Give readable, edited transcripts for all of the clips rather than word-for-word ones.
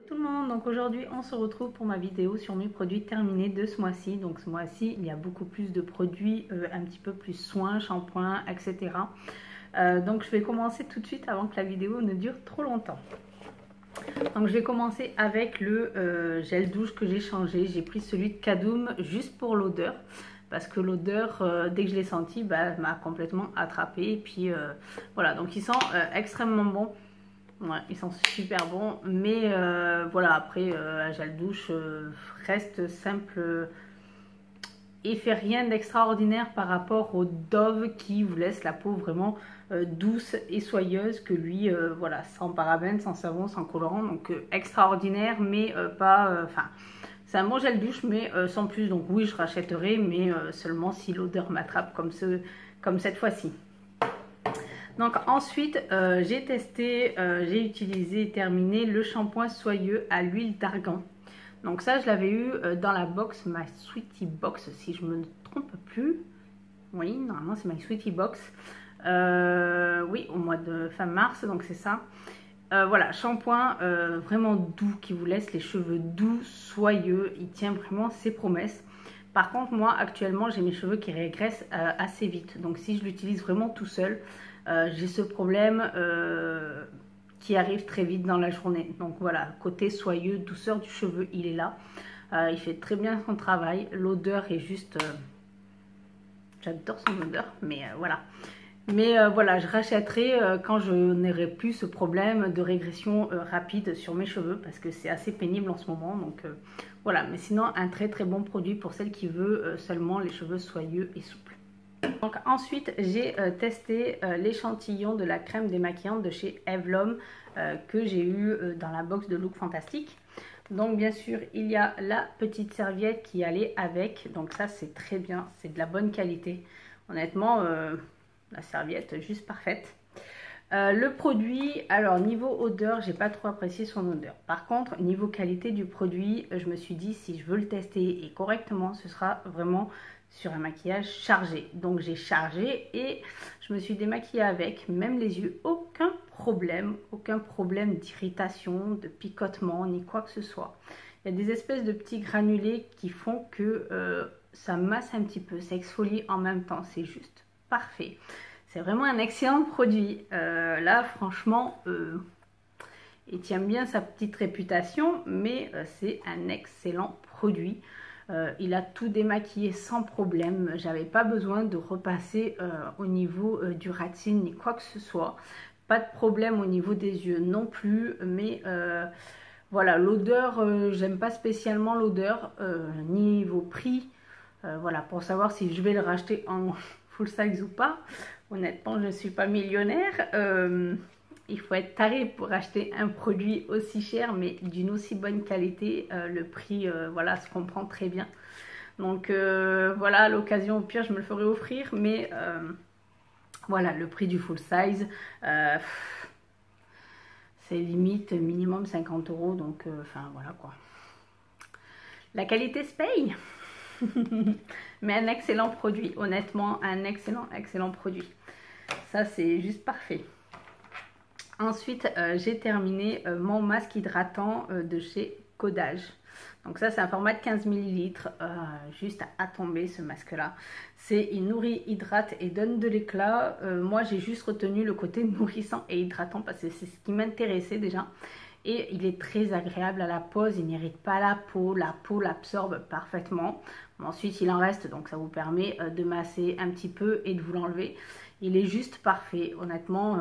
Tout le monde, donc aujourd'hui on se retrouve pour ma vidéo sur mes produits terminés de ce mois-ci. Donc ce mois-ci il y a beaucoup plus de produits un petit peu plus soins, shampoings, etc. Donc je vais commencer tout de suite avant que la vidéo ne dure trop longtemps. Donc je vais commencer avec le gel douche que j'ai changé. J'ai pris celui de Kadoum juste pour l'odeur. Parce que l'odeur, dès que je l'ai senti, m'a complètement attrapée. Et puis voilà, donc il sent extrêmement bon. Ouais, ils sont super bons, mais voilà, après un gel douche reste simple et fait rien d'extraordinaire par rapport au Dove qui vous laisse la peau vraiment douce et soyeuse, que lui, voilà, sans parabènes, sans savon, sans colorant, donc extraordinaire, mais pas, enfin, c'est un bon gel douche, mais sans plus, donc oui, je rachèterai, mais seulement si l'odeur m'attrape comme cette fois-ci. Donc ensuite, j'ai testé, j'ai utilisé et terminé le shampoing soyeux à l'huile d'argan. Donc ça, je l'avais eu dans la box, My Sweetie Box, si je me trompe plus. Oui, normalement c'est My Sweetie Box. Oui, au mois de fin mars, donc c'est ça. Voilà, shampoing vraiment doux qui vous laisse les cheveux doux, soyeux. Il tient vraiment ses promesses. Par contre, moi, actuellement, j'ai mes cheveux qui régressent assez vite. Donc si je l'utilise vraiment tout seul, j'ai ce problème qui arrive très vite dans la journée. Donc voilà, côté soyeux, douceur du cheveu, il est là. Il fait très bien son travail. L'odeur est juste... j'adore son odeur, mais voilà. Mais voilà, je rachèterai quand je n'aurai plus ce problème de régression rapide sur mes cheveux, parce que c'est assez pénible en ce moment. Donc voilà, mais sinon un très très bon produit pour celle qui veut seulement les cheveux soyeux et souples. Donc ensuite j'ai testé l'échantillon de la crème démaquillante de chez Evlom que j'ai eu dans la box de Look Fantastique. Donc bien sûr il y a la petite serviette qui allait avec, donc ça c'est très bien, c'est de la bonne qualité. Honnêtement la serviette juste parfaite. Le produit, alors niveau odeur, j'ai pas trop apprécié son odeur. Par contre, niveau qualité du produit, je me suis dit si je veux le tester et correctement, ce sera vraiment sur un maquillage chargé. Donc j'ai chargé et je me suis démaquillée avec, même les yeux, aucun problème d'irritation, de picotement, ni quoi que ce soit. Il y a des espèces de petits granulés qui font que ça masse un petit peu, ça exfolie en même temps, c'est juste parfait. C'est vraiment un excellent produit. Là, franchement, il tient bien sa petite réputation, mais c'est un excellent produit. Il a tout démaquillé sans problème. J'avais pas besoin de repasser au niveau du ratine ni quoi que ce soit. Pas de problème au niveau des yeux non plus, mais voilà, l'odeur, j'aime pas spécialement l'odeur. Niveau prix, voilà, pour savoir si je vais le racheter en full size ou pas. Honnêtement, je ne suis pas millionnaire. Il faut être taré pour acheter un produit aussi cher, mais d'une aussi bonne qualité. Le prix, voilà, se comprend très bien. Donc voilà, à l'occasion, au pire, je me le ferai offrir. Mais voilà, le prix du full size, c'est limite minimum 50 €. Donc, enfin, voilà quoi. La qualité se paye. Mais un excellent produit, honnêtement, un excellent produit. Ça, c'est juste parfait. Ensuite, j'ai terminé mon masque hydratant de chez Codage. Donc ça, c'est un format de 15 ml, juste à tomber ce masque-là. Il nourrit, hydrate et donne de l'éclat. Moi, j'ai juste retenu le côté nourrissant et hydratant parce que c'est ce qui m'intéressait déjà. Et il est très agréable à la pose, il n'irrite pas la peau l'absorbe parfaitement. Ensuite, il en reste, donc ça vous permet de masser un petit peu et de vous l'enlever. Il est juste parfait, honnêtement,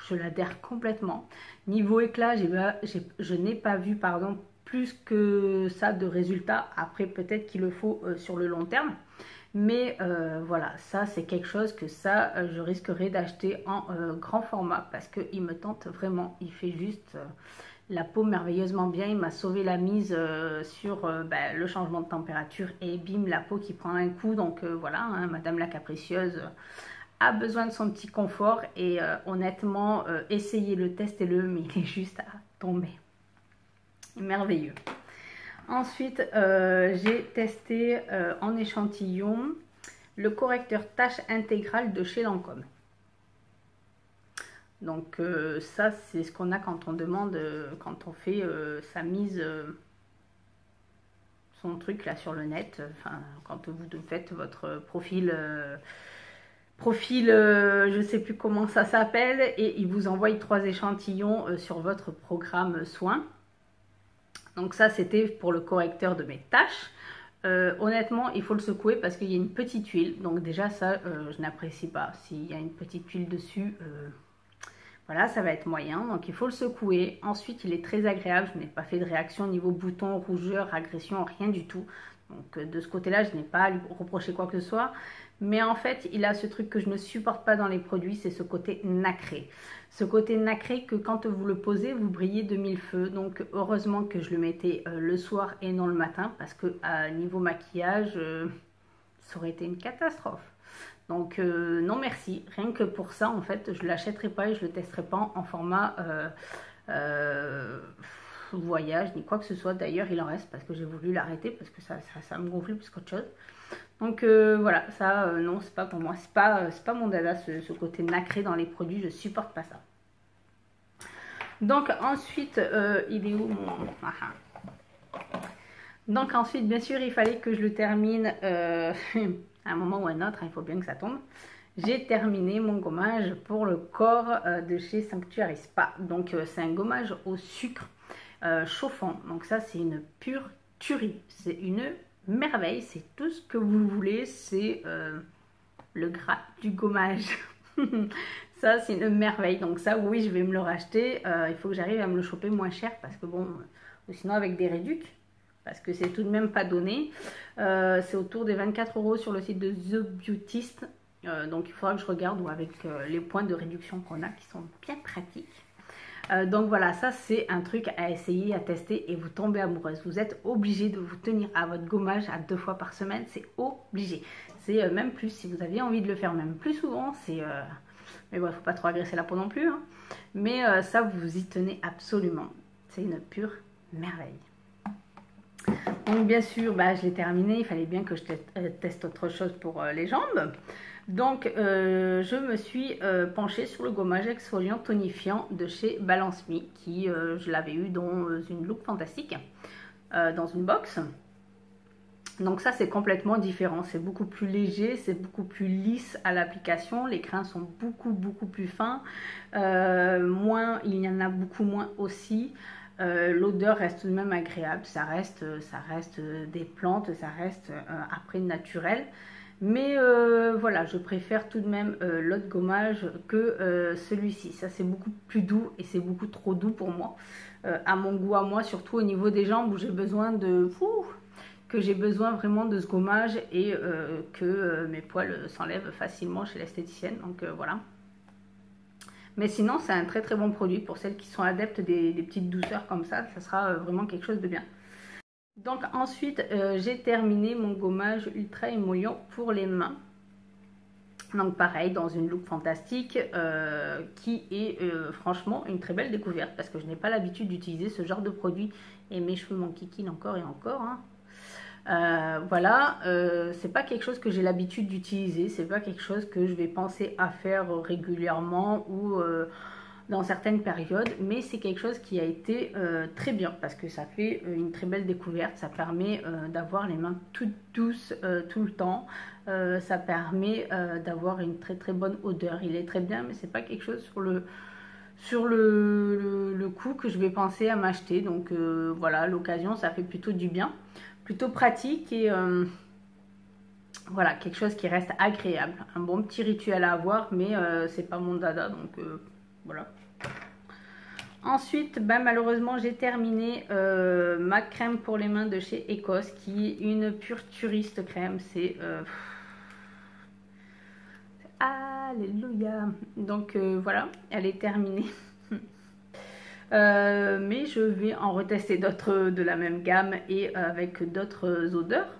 je l'adhère complètement. Niveau éclat, je n'ai pas vu, pardon, plus que ça de résultats. Après, peut-être qu'il le faut sur le long terme. Mais voilà, ça c'est quelque chose que je risquerais d'acheter en grand format parce qu'il me tente vraiment. Il fait juste la peau merveilleusement bien. Il m'a sauvé la mise sur le changement de température et bim, la peau qui prend un coup. Donc voilà, hein, Madame la Capricieuse a besoin de son petit confort et honnêtement, essayez-le, testez-le, mais il est juste à tomber. Merveilleux. Ensuite, j'ai testé en échantillon le correcteur tache intégrale de chez Lancôme. Donc ça, c'est ce qu'on a quand on demande, quand on fait sa mise, son truc là sur le net, enfin quand vous faites votre profil, je sais plus comment ça s'appelle, et il vous envoie 3 échantillons sur votre programme soin. Donc ça, c'était pour le correcteur de mes taches. Honnêtement, il faut le secouer parce qu'il y a une petite huile. Donc déjà, ça, je n'apprécie pas. S'il y a une petite huile dessus, voilà, ça va être moyen. Donc il faut le secouer. Ensuite, il est très agréable. Je n'ai pas fait de réaction au niveau bouton, rougeur, agression, rien du tout. Donc de ce côté-là, je n'ai pas à lui reprocher quoi que ce soit. Mais en fait, il a ce truc que je ne supporte pas dans les produits, c'est ce côté nacré. Ce côté nacré que quand vous le posez, vous brillez de mille feux. Donc heureusement que je le mettais le soir et non le matin, parce que à niveau maquillage, ça aurait été une catastrophe. Donc non merci, rien que pour ça en fait, je ne l'achèterai pas et je ne le testerai pas en format voyage ni quoi que ce soit. D'ailleurs il en reste parce que j'ai voulu l'arrêter parce que ça me gonfle plus qu'autre chose. Donc voilà, ça non, c'est pas pour moi, c'est pas mon dada, ce côté nacré dans les produits, je supporte pas ça. Donc ensuite, il est où mon... Donc ensuite, bien sûr, il fallait que je le termine à un moment ou à un autre, hein, il faut bien que ça tombe. J'ai terminé mon gommage pour le corps de chez Sanctuary Spa. Donc c'est un gommage au sucre chauffant. Donc ça, c'est une pure tuerie, c'est une merveille, c'est tout ce que vous voulez, c'est le gras du gommage. Ça, c'est une merveille. Donc ça, oui, je vais me le racheter. Il faut que j'arrive à me le choper moins cher parce que bon, sinon avec des réducs, parce que c'est tout de même pas donné. C'est autour des 24 € sur le site de The Beautist. Donc il faudra que je regarde ou avec les points de réduction qu'on a qui sont bien pratiques. Donc voilà, ça c'est un truc à essayer, à tester et vous tombez amoureuse. Vous êtes obligé de vous tenir à votre gommage à 2 fois par semaine, c'est obligé. C'est même plus, si vous aviez envie de le faire même plus souvent, c'est... mais bon, il ne faut pas trop agresser la peau non plus. Hein. Mais ça, vous y tenez absolument. C'est une pure merveille. Donc bien sûr, bah, je l'ai terminé, il fallait bien que je teste autre chose pour les jambes. Donc je me suis penchée sur le gommage exfoliant tonifiant de chez Balance Me, qui je l'avais eu dans une look fantastique, dans une box. Donc ça c'est complètement différent, c'est beaucoup plus léger, c'est beaucoup plus lisse à l'application, les crins sont beaucoup plus fins, il y en a beaucoup moins aussi. L'odeur reste tout de même agréable, ça reste des plantes, ça reste après naturel. Mais voilà, je préfère tout de même l'autre gommage que celui-ci. Ça c'est beaucoup plus doux et c'est beaucoup trop doux pour moi. À mon goût à moi, surtout au niveau des jambes où j'ai besoin de... que j'ai besoin vraiment de ce gommage et que mes poils s'enlèvent facilement chez l'esthéticienne. Donc voilà. Mais sinon, c'est un très bon produit pour celles qui sont adeptes des petites douceurs comme ça. Ça sera vraiment quelque chose de bien. Donc ensuite, j'ai terminé mon gommage ultra émollient pour les mains. Donc pareil, dans une look fantastique qui est franchement une très belle découverte parce que je n'ai pas l'habitude d'utiliser ce genre de produit et mes cheveux m'enquiquinent encore et encore. Hein. Voilà, c'est pas quelque chose que j'ai l'habitude d'utiliser, c'est pas quelque chose que je vais penser à faire régulièrement ou dans certaines périodes, mais c'est quelque chose qui a été très bien parce que ça fait une très belle découverte, ça permet d'avoir les mains toutes douces tout le temps, ça permet d'avoir une très bonne odeur. Il est très bien, mais c'est pas quelque chose sur le coup que je vais penser à m'acheter. Donc voilà, l'occasion, ça fait plutôt du bien, plutôt pratique et voilà, quelque chose qui reste agréable, un bon petit rituel à avoir, mais c'est pas mon dada, donc voilà. Ensuite, bah, malheureusement, j'ai terminé ma crème pour les mains de chez Ecos, qui est une pure turiste crème. C'est alléluia. Donc voilà, elle est terminée. Mais je vais en retester d'autres de la même gamme et avec d'autres odeurs.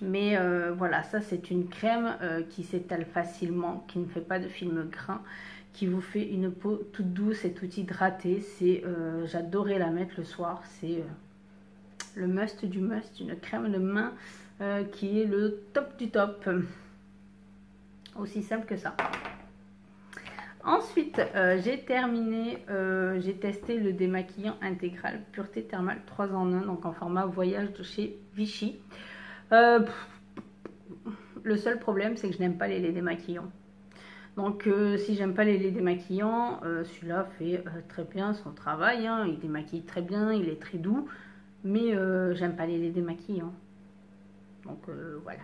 Mais voilà, ça c'est une crème qui s'étale facilement, qui ne fait pas de film grain, qui vous fait une peau toute douce et toute hydratée. J'adorais la mettre le soir, c'est le must du must, une crème de main qui est le top du top. Aussi simple que ça. Ensuite, j'ai terminé, j'ai testé le démaquillant intégral Pureté Thermale 3 en 1, donc en format voyage de chez Vichy. Le seul problème, c'est que je n'aime pas les laits démaquillants. Donc si j'aime pas les laits démaquillants, celui-là fait très bien son travail, hein. Il démaquille très bien, il est très doux, mais j'aime pas les laits démaquillants. Donc voilà,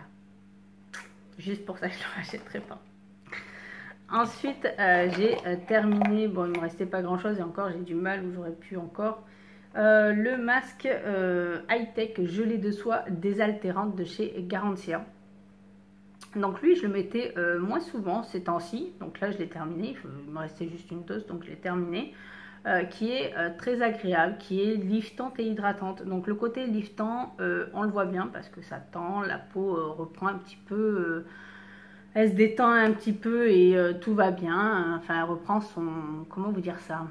juste pour ça je ne le rachèterai pas. Ensuite j'ai terminé, bon il ne me restait pas grand chose et encore j'ai du mal où j'aurais pu encore. Le masque high-tech gelé de soie désaltérante de chez Garantia. Donc lui, je le mettais moins souvent ces temps-ci. Donc là, je l'ai terminé. Il me restait juste une dose, donc je l'ai terminé. Qui est très agréable, qui est liftante et hydratante. Donc le côté liftant, on le voit bien parce que ça tend, la peau reprend un petit peu, elle se détend un petit peu et tout va bien. Enfin, elle reprend son... Comment vous dire ça?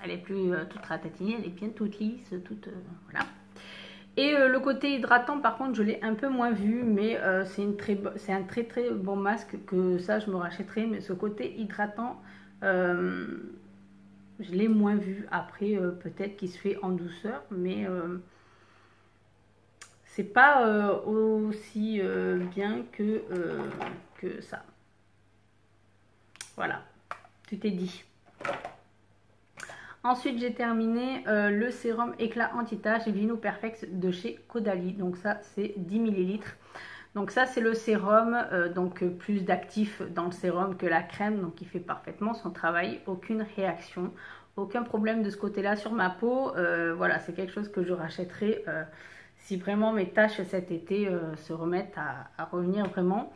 Elle est plus toute ratatinée, elle est bien toute lisse, toute... voilà. Et le côté hydratant, par contre, je l'ai un peu moins vu, mais c'est un très très bon masque que ça, je me rachèterai. Mais ce côté hydratant, je l'ai moins vu. Après, peut-être qu'il se fait en douceur, mais c'est pas aussi bien que ça. Voilà, tout est dit. Ensuite, j'ai terminé le sérum éclat anti-tache Vino Perfect de chez Caudalie. Donc ça, c'est 10 ml. Donc ça, c'est le sérum, donc plus d'actif dans le sérum que la crème. Donc il fait parfaitement son travail. Aucune réaction, aucun problème de ce côté-là sur ma peau. Voilà, c'est quelque chose que je rachèterai si vraiment mes taches cet été se remettent à revenir vraiment.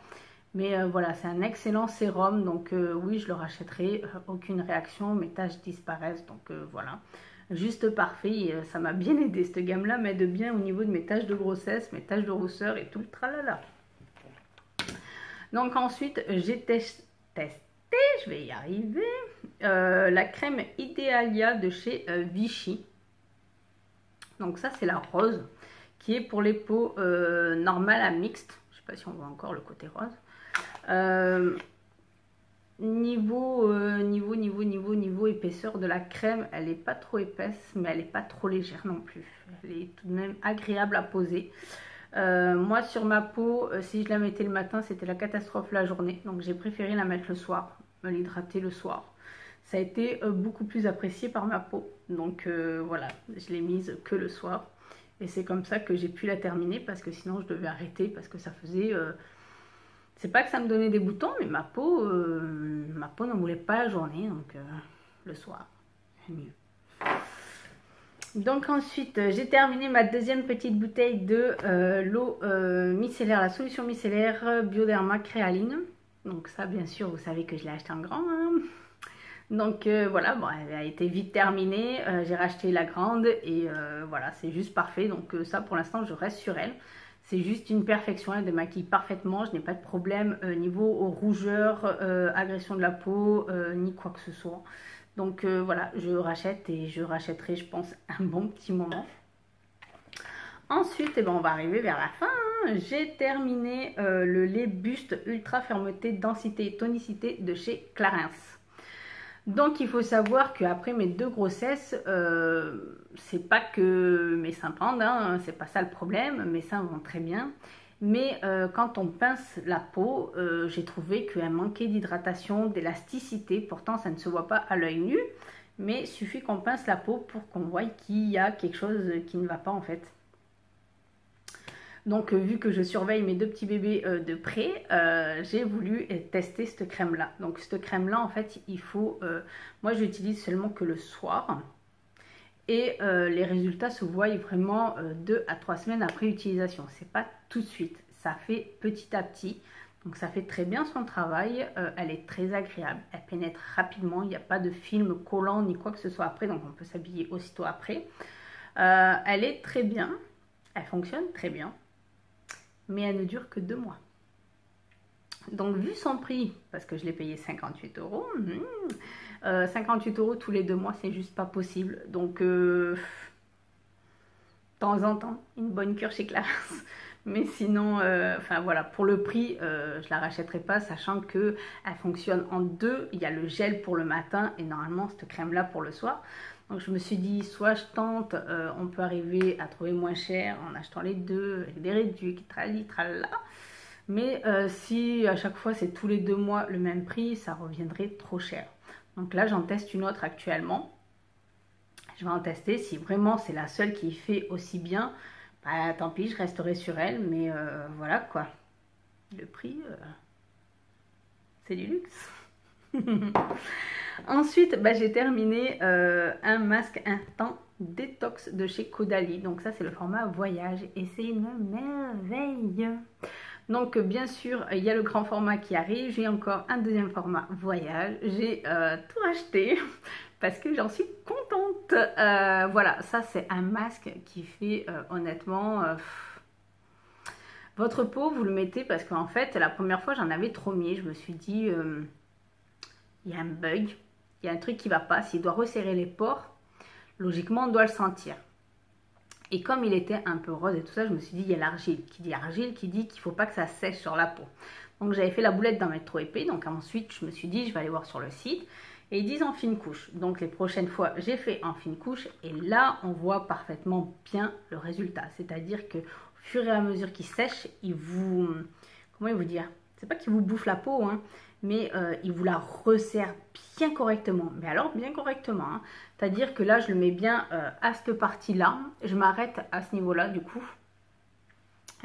Mais voilà, c'est un excellent sérum, donc oui, je le rachèterai, aucune réaction, mes taches disparaissent, donc voilà. Juste parfait, ça m'a bien aidé, cette gamme-là m'aide bien au niveau de mes taches de grossesse, mes taches de rousseur et tout le tralala. Donc ensuite, j'ai testé, je vais y arriver, la crème Idealia de chez Vichy. Donc ça, c'est la rose, qui est pour les peaux normales à mixtes. Je ne sais pas si on voit encore le côté rose. Niveau épaisseur de la crème, elle n'est pas trop épaisse, mais elle n'est pas trop légère non plus. Elle est tout de même agréable à poser. Moi, sur ma peau, si je la mettais le matin, c'était la catastrophe la journée. Donc, j'ai préféré la mettre le soir, me l'hydrater le soir. Ça a été beaucoup plus apprécié par ma peau. Donc, voilà, je l'ai mise que le soir. Et c'est comme ça que j'ai pu la terminer parce que sinon, je devais arrêter parce que ça faisait... c'est pas que ça me donnait des boutons, mais ma peau ne voulait pas la journée, donc le soir, c'est mieux. Donc ensuite, j'ai terminé ma deuxième petite bouteille de l'eau micellaire, la solution micellaire Bioderma Créaline. Donc ça, bien sûr, vous savez que je l'ai acheté en grand. Hein. Donc voilà, bon, elle a été vite terminée. J'ai racheté la grande et voilà, c'est juste parfait. Donc ça, pour l'instant, je reste sur elle. C'est juste une perfection, elle démaquille parfaitement, je n'ai pas de problème niveau rougeur, agression de la peau, ni quoi que ce soit. Donc voilà, je rachète et je rachèterai, je pense, un bon petit moment. Ensuite, eh ben, on va arriver vers la fin. Hein. J'ai terminé le lait buste ultra fermeté, densité et tonicité de chez Clarins. Donc il faut savoir qu'après mes 2 grossesses, c'est pas que mes seins pendent, hein, c'est pas ça le problème, mes seins vont très bien. Mais quand on pince la peau, j'ai trouvé qu'elle manquait d'hydratation, d'élasticité. Pourtant ça ne se voit pas à l'œil nu, mais il suffit qu'on pince la peau pour qu'on voie qu'il y a quelque chose qui ne va pas en fait. Donc vu que je surveille mes 2 petits bébés de près, j'ai voulu tester cette crème là. Donc cette crème là en fait il faut, moi je l'utilise seulement que le soir. Et les résultats se voient vraiment 2 à 3 semaines après utilisation. C'est pas tout de suite, ça fait petit à petit. Donc ça fait très bien son travail, elle est très agréable, elle pénètre rapidement, il n'y a pas de film collant ni quoi que ce soit après. Donc on peut s'habiller aussitôt après. Elle est très bien, elle fonctionne très bien. Mais elle ne dure que 2 mois. Donc vu son prix, parce que je l'ai payé 58 €, 58 € tous les 2 mois, c'est juste pas possible. Donc de temps en temps, une bonne cure chez Clarins. Mais sinon, enfin voilà, pour le prix, je la rachèterai pas, sachant que elle fonctionne en deux. Il y a le gel pour le matin et normalement cette crème là pour le soir. Donc je me suis dit, soit je tente, on peut arriver à trouver moins cher en achetant les deux, avec des réduits, trali, tralala. Mais si à chaque fois c'est tous les 2 mois le même prix, ça reviendrait trop cher. Donc là j'en teste une autre actuellement. Je vais en tester. Si vraiment c'est la seule qui fait aussi bien, bah, tant pis, je resterai sur elle. Mais voilà quoi. Le prix, c'est du luxe. Ensuite, bah, j'ai terminé un masque instant détox de chez Caudalie. Donc ça, c'est le format voyage et c'est une merveille. Donc bien sûr, il y a le grand format qui arrive. J'ai encore un deuxième format voyage. J'ai tout acheté parce que j'en suis contente. Voilà, ça c'est un masque qui fait honnêtement... votre peau, vous le mettez parce qu'en fait, la première fois, j'en avais trop mis. Je me suis dit, il y a un bug, il y a un truc qui va pas. S'il doit resserrer les pores, logiquement, on doit le sentir. Et comme il était un peu rose et tout ça, je me suis dit, il y a l'argile. Qui dit argile, qui dit qu'il ne faut pas que ça sèche sur la peau. Donc j'avais fait la boulette d'en mettre trop épais. Donc ensuite, je me suis dit, je vais aller voir sur le site. Et ils disent en fine couche. Donc les prochaines fois, j'ai fait en fine couche. Et là, on voit parfaitement bien le résultat. C'est-à-dire que au fur et à mesure qu'il sèche, il vous... Comment il vous dire? C'est pas qu'il vous bouffe la peau, hein, mais il vous la resserre bien correctement. Mais alors, bien correctement. Hein. C'est-à-dire que là, je le mets bien à cette partie-là. Je m'arrête à ce niveau-là, du coup.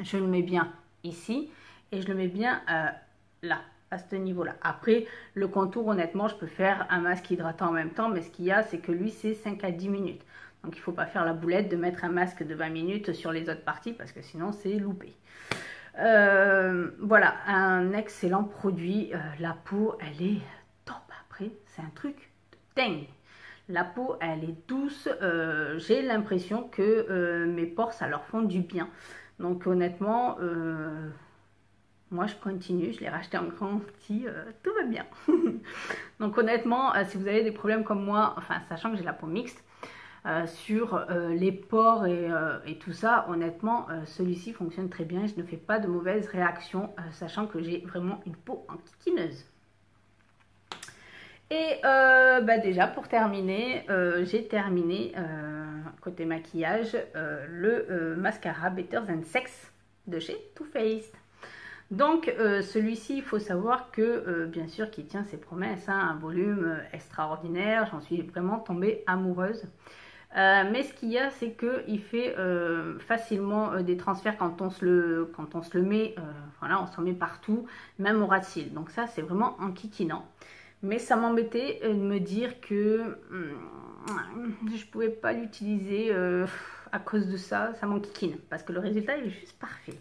Je le mets bien ici. Et je le mets bien là, à ce niveau-là. Après, le contour, honnêtement, je peux faire un masque hydratant en même temps. Mais ce qu'il y a, c'est que lui, c'est 5 à 10 minutes. Donc, il ne faut pas faire la boulette de mettre un masque de 20 minutes sur les autres parties. Parce que sinon, c'est loupé. Voilà, un excellent produit. La peau, elle est top. Après, c'est un truc de dingue. La peau, elle est douce. J'ai l'impression que mes pores, ça leur font du bien. Donc honnêtement, moi je continue. Je l'ai racheté en grand, petit, tout va bien. Donc honnêtement, si vous avez des problèmes comme moi, enfin sachant que j'ai la peau mixte, sur les pores et tout ça, honnêtement, celui-ci fonctionne très bien. Je ne fais pas de mauvaises réactions, sachant que j'ai vraiment une peau enquiquineuse. Et bah déjà, pour terminer, j'ai terminé, côté maquillage, le mascara Better Than Sex de chez Too Faced. Donc celui-ci, il faut savoir que bien sûr qu'il tient ses promesses, hein, un volume extraordinaire, j'en suis vraiment tombée amoureuse. Mais ce qu'il y a, c'est qu'il fait facilement des transferts quand on se le met, voilà, on s'en met partout, même au ras de cils. Donc ça, c'est vraiment enquiquinant. Mais ça m'embêtait de me dire que je pouvais pas l'utiliser à cause de ça, ça m'enquiquine. Parce que le résultat est juste parfait.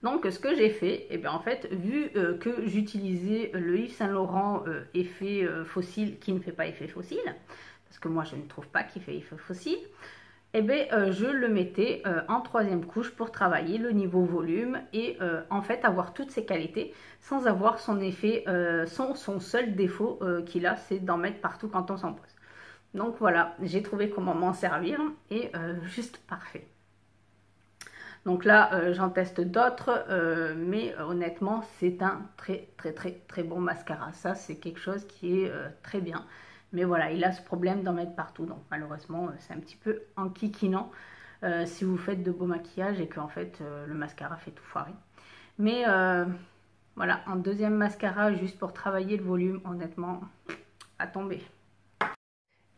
Donc ce que j'ai fait, et bien en fait, vu que j'utilisais le Yves Saint Laurent effet fossile qui ne fait pas effet fossile, parce que moi je ne trouve pas qu'il fait effet fossile, et bien je le mettais en 3e couche pour travailler le niveau volume et en fait avoir toutes ses qualités sans avoir son effet, son seul défaut qu'il a, c'est d'en mettre partout quand on s'en pose. Donc voilà, j'ai trouvé comment m'en servir et juste parfait. Donc là, j'en teste d'autres, mais honnêtement, c'est un très bon mascara. Ça, c'est quelque chose qui est très bien. Mais voilà, il a ce problème d'en mettre partout. Donc malheureusement, c'est un petit peu enquiquinant si vous faites de beaux maquillages et qu'en fait, le mascara fait tout foirer. Mais voilà, en 2e mascara, juste pour travailler le volume, honnêtement, à tomber.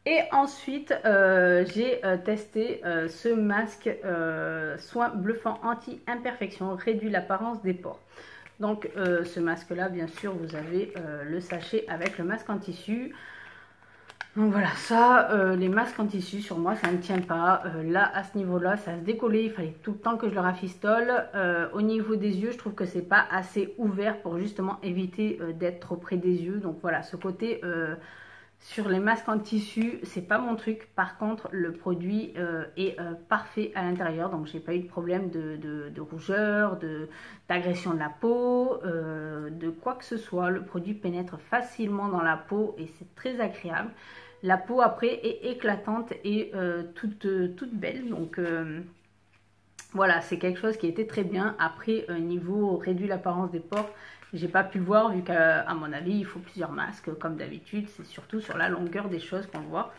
Et ensuite, j'ai testé ce masque soin bluffant anti-imperfection, réduit l'apparence des pores. Donc ce masque-là, bien sûr, vous avez le sachet avec le masque en tissu. Donc voilà, ça, les masques en tissu, sur moi, ça ne tient pas. Là, à ce niveau-là, ça se décollait, il fallait tout le temps que je le rafistole. Au niveau des yeux, je trouve que c'est pas assez ouvert pour justement éviter d'être trop près des yeux. Donc voilà, ce côté... sur les masques en tissu, c'est pas mon truc. Par contre, le produit est parfait à l'intérieur. Donc, j'ai pas eu de problème de rougeur, d'agression de la peau, de quoi que ce soit. Le produit pénètre facilement dans la peau et c'est très agréable. La peau, après, est éclatante et toute belle. Donc, Voilà, c'est quelque chose qui était très bien. Après, niveau réduit l'apparence des pores, j'ai pas pu le voir vu qu'à mon avis, il faut plusieurs masques. Comme d'habitude, c'est surtout sur la longueur des choses qu'on le voit.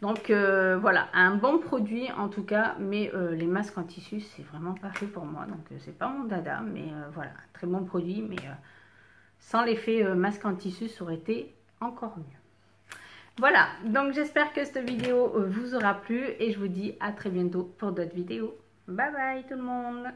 Donc voilà, un bon produit en tout cas, mais les masques en tissu, c'est vraiment pas fait pour moi. Donc c'est pas mon dada, mais voilà, très bon produit. Mais sans l'effet masque en tissu, ça aurait été encore mieux. Voilà, donc j'espère que cette vidéo vous aura plu et je vous dis à très bientôt pour d'autres vidéos. Bye bye tout le monde!